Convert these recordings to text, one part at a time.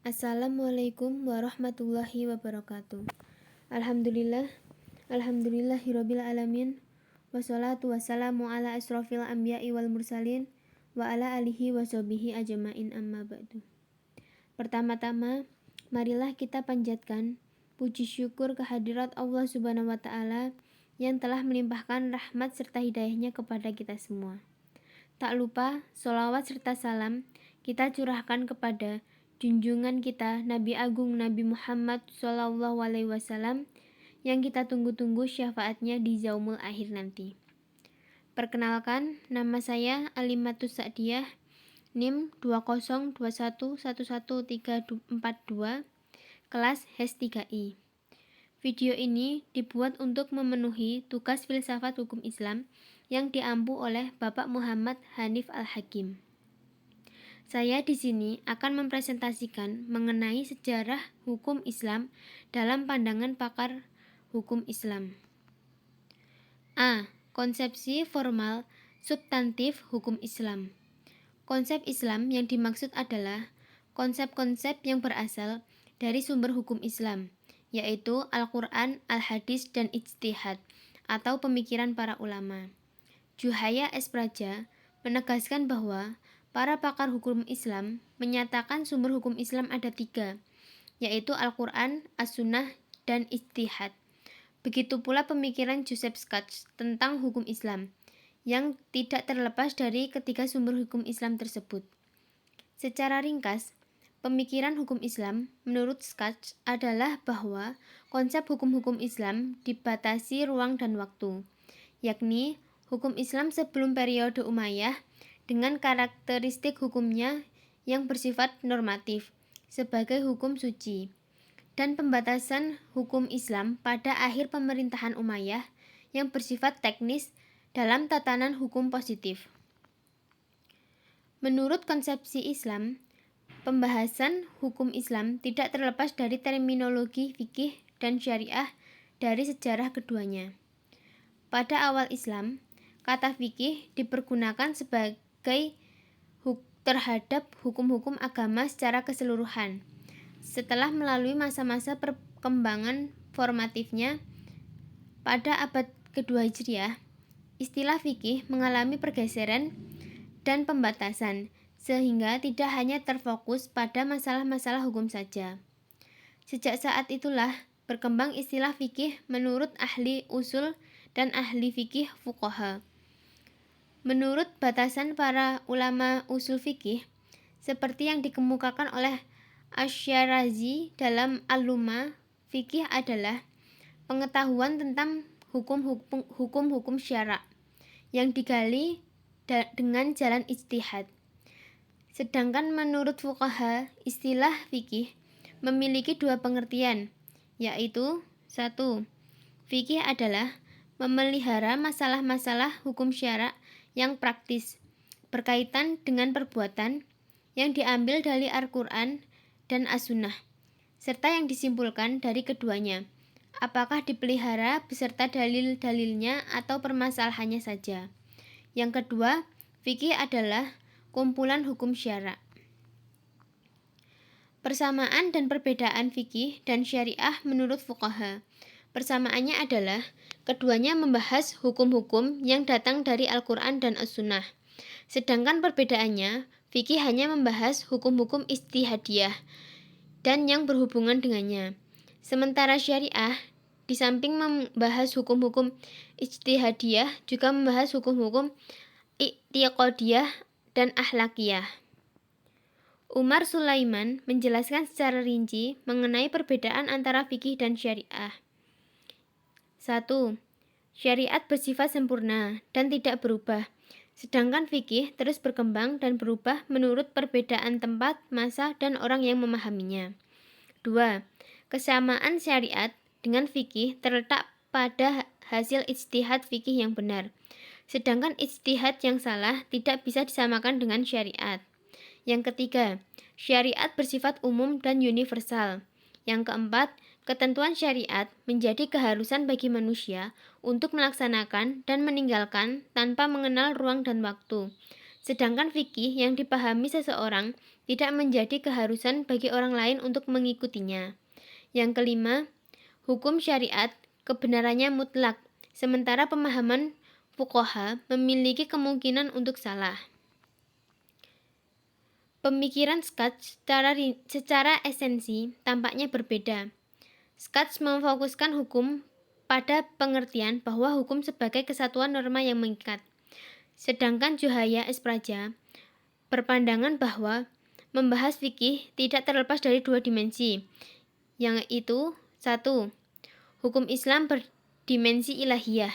Assalamualaikum warahmatullahi wabarakatuh. Alhamdulillahirabbil alamin. Wassalatu wassalamu ala asrofil anbiya'i wal mursalin wa ala alihi wa sahbihi ajmain amma ba'du. Pertama-tama, marilah kita panjatkan puji syukur kehadirat Allah Subhanahu wa taala yang telah melimpahkan rahmat serta hidayahnya kepada kita semua. Tak lupa, sholawat serta salam kita curahkan kepada junjungan kita Nabi Agung Nabi Muhammad SAW yang kita tunggu-tunggu syafaatnya di yaumul akhir nanti. Perkenalkan, nama saya Alimatus Sa'diyah, NIM 2021111342, kelas HES 3I. Video ini dibuat untuk memenuhi tugas filsafat hukum Islam yang diampu oleh Bapak Muhammad Hanif Al-Hakim. Saya di sini akan mempresentasikan mengenai sejarah hukum Islam dalam pandangan pakar hukum Islam. A. Konsepsi formal substantif hukum Islam. Konsep Islam yang dimaksud adalah konsep-konsep yang berasal dari sumber hukum Islam, yaitu Al-Quran, Al-Hadis, dan Ijtihad, atau pemikiran para ulama. Juhaya S. Praja menegaskan bahwa para pakar hukum Islam menyatakan sumber hukum Islam ada 3, yaitu Al-Quran, As-Sunnah, dan Ijtihad. Begitu pula pemikiran Joseph Katz tentang hukum Islam, yang tidak terlepas dari ketiga sumber hukum Islam tersebut. Secara ringkas, pemikiran hukum Islam menurut Katz adalah bahwa konsep hukum-hukum Islam dibatasi ruang dan waktu, yakni hukum Islam sebelum periode Umayyah dengan karakteristik hukumnya yang bersifat normatif sebagai hukum suci, dan pembatasan hukum Islam pada akhir pemerintahan Umayyah yang bersifat teknis dalam tatanan hukum positif. Menurut konsepsi Islam, pembahasan hukum Islam tidak terlepas dari terminologi fikih dan syariah dari sejarah keduanya. Pada awal Islam, kata fikih dipergunakan sebagai terhadap hukum-hukum agama secara keseluruhan. Setelah melalui masa-masa perkembangan formatifnya pada abad kedua Hijriah, istilah fikih mengalami pergeseran dan pembatasan, sehingga tidak hanya terfokus pada masalah-masalah hukum saja. Sejak saat itulah berkembang istilah fikih menurut ahli usul dan ahli fikih fuqaha. Menurut batasan para ulama usul fikih, seperti yang dikemukakan oleh Asy-Syirazi dalam Al-Lumah, fikih adalah pengetahuan tentang hukum-hukum syara' yang digali dengan jalan ijtihad. Sedangkan menurut fuqaha, istilah fikih memiliki 2 pengertian, yaitu 1. Fikih adalah memelihara masalah-masalah hukum syara' yang praktis, berkaitan dengan perbuatan yang diambil dari Al-Quran dan As-Sunnah, serta yang disimpulkan dari keduanya, apakah dipelihara beserta dalil-dalilnya atau permasalahannya saja. Yang kedua, fikih adalah kumpulan hukum syara'. Persamaan dan perbedaan fikih dan syariah menurut fuqaha. Persamaannya adalah keduanya membahas hukum-hukum yang datang dari Al-Quran dan As-Sunnah. Sedangkan perbedaannya, fikih hanya membahas hukum-hukum ijtihadiyah dan yang berhubungan dengannya. Sementara syariah, di samping membahas hukum-hukum ijtihadiyah, juga membahas hukum-hukum i'tiqadiyah dan akhlakiyah. Umar Sulaiman menjelaskan secara rinci mengenai perbedaan antara fikih dan syariah. 1. Syariat bersifat sempurna dan tidak berubah, sedangkan fikih terus berkembang dan berubah menurut perbedaan tempat, masa, dan orang yang memahaminya. 2. Kesamaan syariat dengan fikih terletak pada hasil ijtihad fikih yang benar, sedangkan ijtihad yang salah tidak bisa disamakan dengan syariat. Yang ketiga, syariat bersifat umum dan universal. Yang keempat, ketentuan syariat menjadi keharusan bagi manusia untuk melaksanakan dan meninggalkan tanpa mengenal ruang dan waktu. Sedangkan fikih yang dipahami seseorang tidak menjadi keharusan bagi orang lain untuk mengikutinya. Yang kelima, hukum syariat kebenarannya mutlak, sementara pemahaman fuqaha memiliki kemungkinan untuk salah. Pemikiran Skatz secara esensi tampaknya berbeda. Skatz memfokuskan hukum pada pengertian bahwa hukum sebagai kesatuan norma yang mengikat. Sedangkan Juhaya S. Praja berpandangan bahwa membahas fikih tidak terlepas dari dua dimensi, yaitu satu, hukum Islam berdimensi ilahiyah,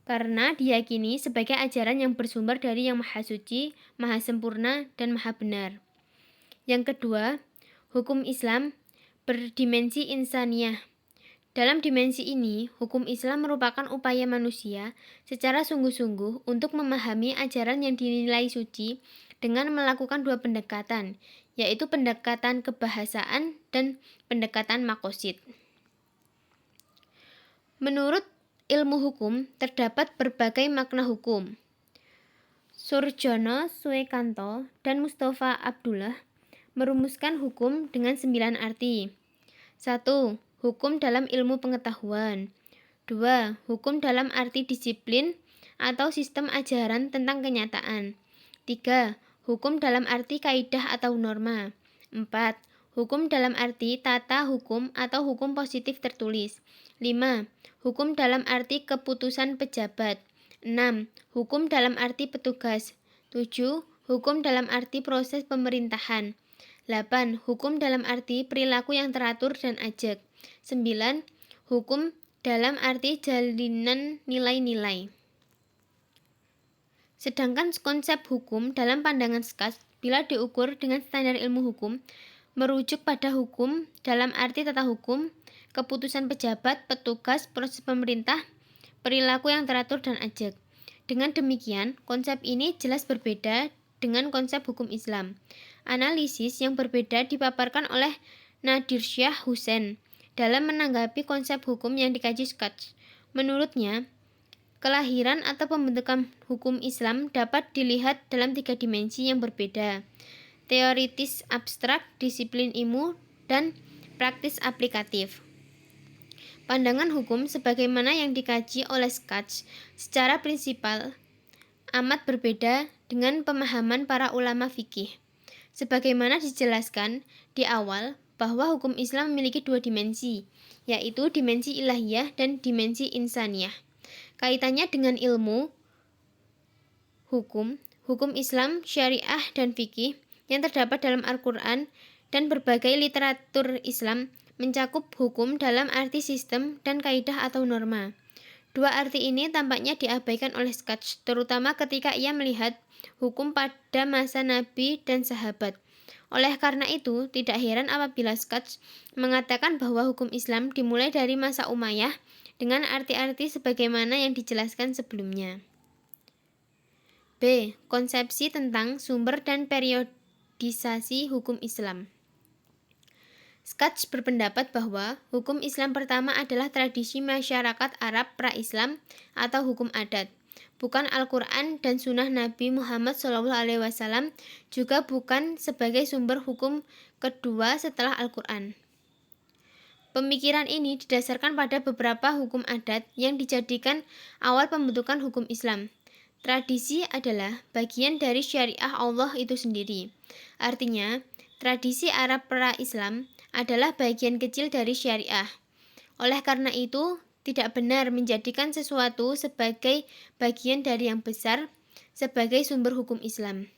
karena diyakini sebagai ajaran yang bersumber dari Yang Maha Suci, Maha Sempurna, dan Maha Benar. Yang kedua, hukum Islam berdimensi insaniyah. Dalam dimensi ini, hukum Islam merupakan upaya manusia secara sungguh-sungguh untuk memahami ajaran yang dinilai suci dengan melakukan dua pendekatan, yaitu pendekatan kebahasaan dan pendekatan makosid. Menurut ilmu hukum, terdapat berbagai makna hukum. Surjono Suekanto dan Mustafa Abdullah merumuskan hukum dengan 9 arti. 1. Hukum dalam ilmu pengetahuan. 2. Hukum dalam arti disiplin atau sistem ajaran tentang kenyataan. 3. Hukum dalam arti kaidah atau norma. 4. Hukum dalam arti tata hukum atau hukum positif tertulis. 5. Hukum dalam arti keputusan pejabat. 6. Hukum dalam arti petugas. 7. Hukum dalam arti proses pemerintahan. 8. Hukum dalam arti perilaku yang teratur dan ajak. 9. Hukum dalam arti jalinan nilai-nilai. Sedangkan konsep hukum dalam pandangan Skatz bila diukur dengan standar ilmu hukum merujuk pada hukum dalam arti tata hukum, keputusan pejabat, petugas, proses pemerintah, perilaku yang teratur dan ajak. Dengan demikian, konsep ini jelas berbeda dengan konsep hukum Islam. Analisis yang berbeda dipaparkan oleh Nadir Syah Hussein dalam menanggapi konsep hukum yang dikaji Skatz. Menurutnya, kelahiran atau pembentukan hukum Islam dapat dilihat dalam 3 dimensi yang berbeda: teoritis abstrak, disiplin ilmu, dan praktis aplikatif. Pandangan hukum sebagaimana yang dikaji oleh Skatz secara prinsipal amat berbeda dengan pemahaman para ulama fikih. Sebagaimana dijelaskan di awal bahwa hukum Islam memiliki 2 dimensi, yaitu dimensi ilahiyah dan dimensi insaniyah. Kaitannya dengan ilmu hukum Islam, syariah, dan fikih yang terdapat dalam Al-Quran dan berbagai literatur Islam mencakup hukum dalam arti sistem dan kaidah atau norma. 2 arti ini tampaknya diabaikan oleh Skatz, terutama ketika ia melihat hukum pada masa Nabi dan sahabat. Oleh karena itu, tidak heran apabila Skatz mengatakan bahwa hukum Islam dimulai dari masa Umayyah dengan arti-arti sebagaimana yang dijelaskan sebelumnya. B. Konsepsi tentang sumber dan periodisasi hukum Islam. Skatz berpendapat bahwa hukum Islam pertama adalah tradisi masyarakat Arab pra-Islam atau hukum adat, bukan Al-Quran dan Sunnah Nabi Muhammad SAW, juga bukan sebagai sumber hukum kedua setelah Al-Quran. Pemikiran ini didasarkan pada beberapa hukum adat yang dijadikan awal pembentukan hukum Islam. Tradisi adalah bagian dari syariah Allah itu sendiri. Artinya, tradisi Arab pra-Islam adalah bagian kecil dari syariah. Oleh karena itu, tidak benar menjadikan sesuatu sebagai bagian dari yang besar sebagai sumber hukum Islam.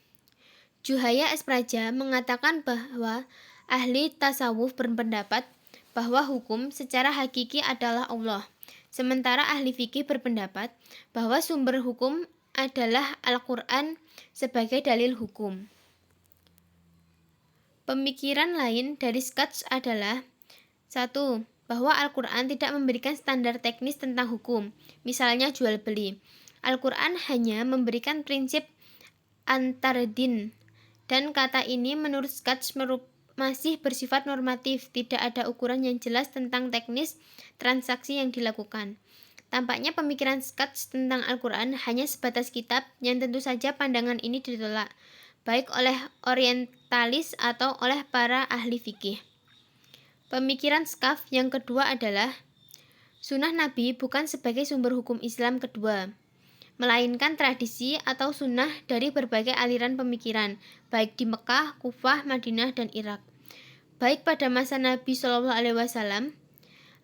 Juhaya S. Praja mengatakan bahwa ahli tasawuf berpendapat bahwa hukum secara hakiki adalah Allah, sementara ahli fikih berpendapat bahwa sumber hukum adalah Al-Quran sebagai dalil hukum. Pemikiran lain dari Skatz adalah 1. Bahwa Al-Quran tidak memberikan standar teknis tentang hukum, misalnya jual beli. Al-Quran hanya memberikan prinsip antardin, dan kata ini menurut Skatz masih bersifat normatif, tidak ada ukuran yang jelas tentang teknis transaksi yang dilakukan. Tampaknya pemikiran Skatz tentang Al-Quran hanya sebatas kitab, yang tentu saja pandangan ini ditolak. baik oleh orientalis atau oleh para ahli fikih. Pemikiran Shaf'ī yang kedua adalah sunnah Nabi bukan sebagai sumber hukum Islam kedua, melainkan tradisi atau sunnah dari berbagai aliran pemikiran, baik di Mekah, Kufah, Madinah, dan Irak, baik pada masa Nabi SAW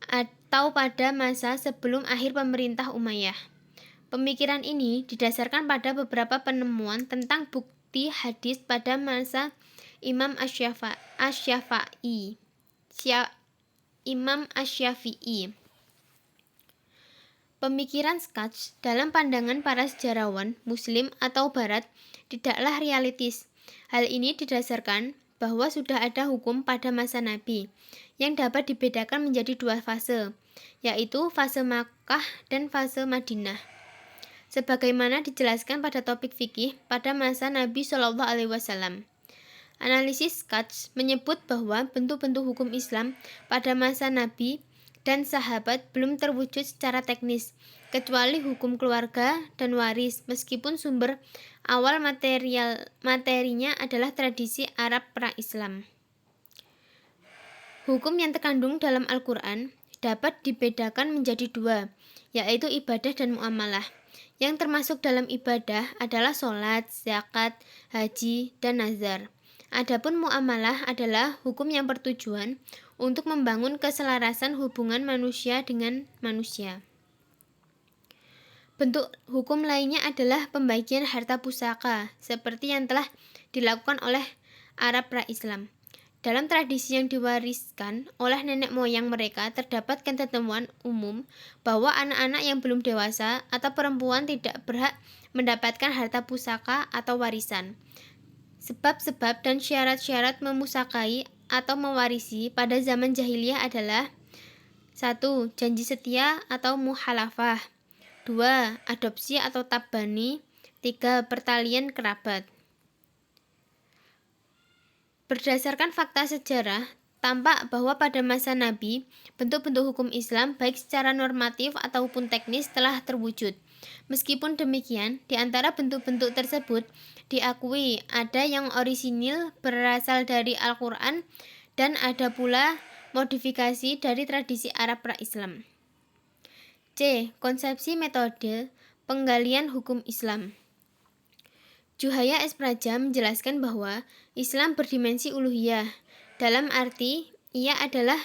atau pada masa sebelum akhir pemerintah Umayyah. Pemikiran ini didasarkan pada beberapa penemuan tentang bukti hadis pada masa Imam Asy-Syafi'i. Pemikiran Shaf'ī dalam pandangan para sejarawan Muslim atau Barat tidaklah realistis. Hal ini didasarkan bahwa sudah ada hukum pada masa Nabi yang dapat dibedakan menjadi dua fase, yaitu fase Makkah dan fase Madinah. Sebagaimana dijelaskan pada topik fikih pada masa Nabi SAW. Analisis Shaf'ī menyebut bahwa bentuk-bentuk hukum Islam pada masa Nabi dan sahabat belum terwujud secara teknis, kecuali hukum keluarga dan waris, meskipun sumber awal materinya adalah tradisi Arab pra-Islam. Hukum yang terkandung dalam Al-Quran dapat dibedakan menjadi dua, yaitu ibadah dan muamalah. Yang termasuk dalam ibadah adalah sholat, zakat, haji, dan nazar. Adapun muamalah adalah hukum yang bertujuan untuk membangun keselarasan hubungan manusia dengan manusia. Bentuk hukum lainnya adalah pembagian harta pusaka, seperti yang telah dilakukan oleh Arab pra-Islam. Dalam tradisi yang diwariskan oleh nenek moyang mereka, terdapat ketentuan umum bahwa anak-anak yang belum dewasa atau perempuan tidak berhak mendapatkan harta pusaka atau warisan. Sebab-sebab dan syarat-syarat memusakai atau mewarisi pada zaman jahiliyah adalah 1. Janji setia atau muhalafah, 2. Adopsi atau tabbani, 3. Pertalian kerabat. Berdasarkan fakta sejarah, tampak bahwa pada masa Nabi, bentuk-bentuk hukum Islam baik secara normatif ataupun teknis telah terwujud. Meskipun demikian, di antara bentuk-bentuk tersebut diakui ada yang orisinil berasal dari Al-Quran dan ada pula modifikasi dari tradisi Arab pra-Islam. C. Konsepsi metode penggalian hukum Islam. Juhaya S. Praja menjelaskan bahwa Islam berdimensi uluhiyah, dalam arti ia adalah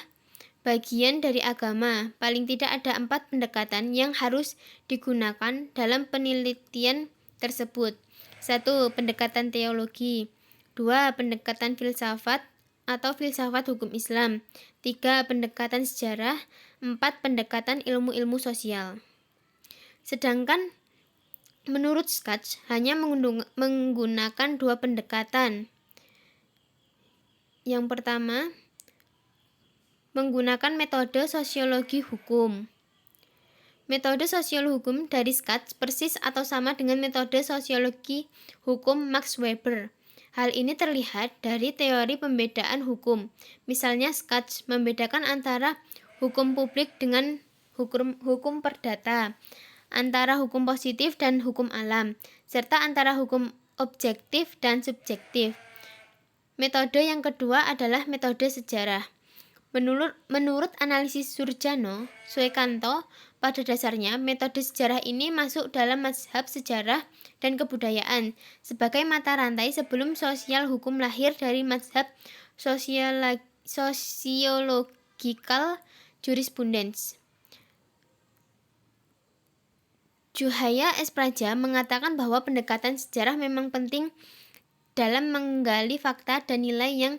bagian dari agama. Paling tidak ada 4 pendekatan yang harus digunakan dalam penelitian tersebut. 1. Pendekatan teologi, 2. Pendekatan filsafat atau filsafat hukum Islam, 3. Pendekatan sejarah, 4. Pendekatan ilmu-ilmu sosial. Sedangkan menurut Shaf'ī hanya menggunakan 2 pendekatan. Yang pertama, menggunakan metode sosiologi hukum. Metode sosiologi hukum dari Shaf'ī persis atau sama dengan metode sosiologi hukum Max Weber. Hal ini terlihat dari teori pembedaan hukum. Misalnya Shaf'ī membedakan antara hukum publik dengan hukum perdata, antara hukum positif dan hukum alam, serta antara hukum objektif dan subjektif. Metode yang kedua adalah metode sejarah. Menurut analisis Surjano Suekanto, pada dasarnya metode sejarah ini masuk dalam mazhab sejarah dan kebudayaan sebagai mata rantai sebelum sosial hukum lahir dari mazhab sociological jurisprudence. Juhaya S. Praja mengatakan bahwa pendekatan sejarah memang penting dalam menggali fakta dan nilai yang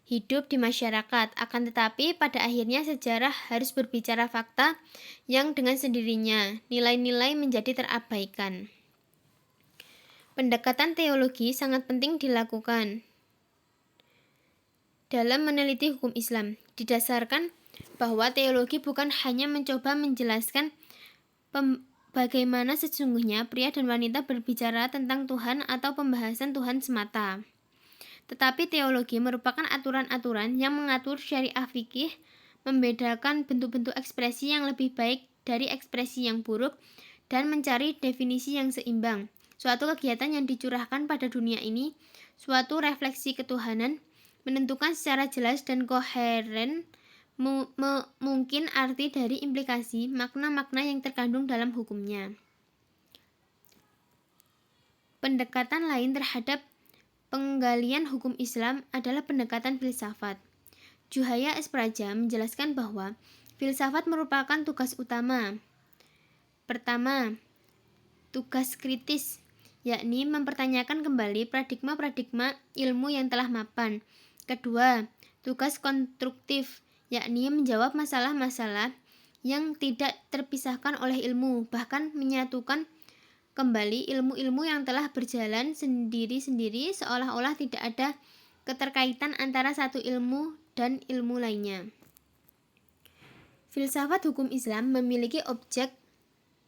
hidup di masyarakat. Akan tetapi pada akhirnya sejarah harus berbicara fakta yang dengan sendirinya nilai-nilai menjadi terabaikan. Pendekatan teologi sangat penting dilakukan dalam meneliti hukum Islam. Didasarkan bahwa teologi bukan hanya mencoba menjelaskan bagaimana sesungguhnya pria dan wanita berbicara tentang Tuhan atau pembahasan Tuhan semata. Tetapi teologi merupakan aturan-aturan yang mengatur syariah fikih, membedakan bentuk-bentuk ekspresi yang lebih baik dari ekspresi yang buruk, dan mencari definisi yang seimbang. Suatu kegiatan yang dicurahkan pada dunia ini suatu refleksi ketuhanan, menentukan secara jelas dan koheren mungkin arti dari implikasi makna-makna yang terkandung dalam hukumnya. Pendekatan lain terhadap penggalian hukum Islam adalah pendekatan filsafat. Juhaya S. Praja menjelaskan bahwa filsafat merupakan tugas utama. Pertama, tugas kritis, yakni mempertanyakan kembali paradigma-paradigma ilmu yang telah mapan. Kedua, tugas konstruktif, yakni menjawab masalah-masalah yang tidak terpisahkan oleh ilmu, bahkan menyatukan kembali ilmu-ilmu yang telah berjalan sendiri-sendiri seolah-olah tidak ada keterkaitan antara satu ilmu dan ilmu lainnya. Filsafat hukum Islam memiliki objek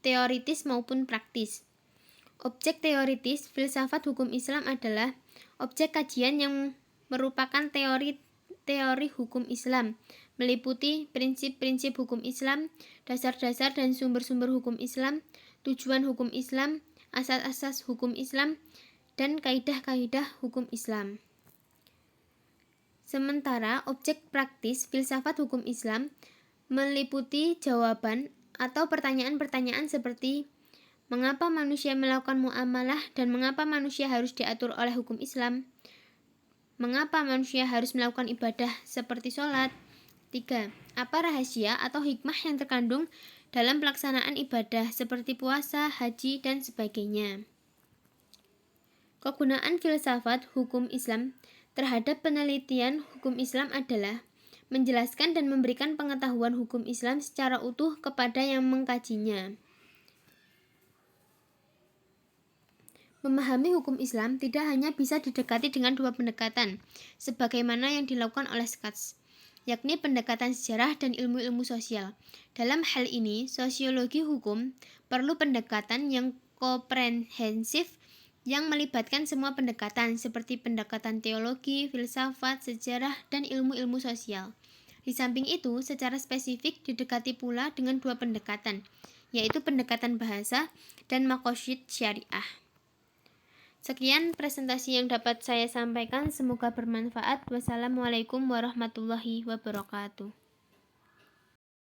teoritis maupun praktis. Objek teoritis filsafat hukum Islam adalah objek kajian yang merupakan teori hukum Islam, meliputi prinsip-prinsip hukum Islam, dasar-dasar dan sumber-sumber hukum Islam, tujuan hukum Islam, asas-asas hukum Islam, dan kaidah-kaidah hukum Islam. Sementara objek praktis filsafat hukum Islam meliputi jawaban atau pertanyaan-pertanyaan seperti mengapa manusia melakukan muamalah dan mengapa manusia harus diatur oleh hukum Islam? Mengapa manusia harus melakukan ibadah seperti sholat? 3. Apa rahasia atau hikmah yang terkandung dalam pelaksanaan ibadah seperti puasa, haji, dan sebagainya? Kegunaan filsafat hukum Islam terhadap penelitian hukum Islam adalah menjelaskan dan memberikan pengetahuan hukum Islam secara utuh kepada yang mengkajinya. Memahami hukum Islam tidak hanya bisa didekati dengan dua pendekatan, sebagaimana yang dilakukan oleh Skatz, yakni pendekatan sejarah dan ilmu-ilmu sosial. Dalam hal ini, sosiologi hukum perlu pendekatan yang komprehensif yang melibatkan semua pendekatan, seperti pendekatan teologi, filsafat, sejarah, dan ilmu-ilmu sosial. Di samping itu, secara spesifik didekati pula dengan dua pendekatan, yaitu pendekatan bahasa dan maqasid syariah. Sekian presentasi yang dapat saya sampaikan, semoga bermanfaat. Wassalamualaikum warahmatullahi wabarakatuh.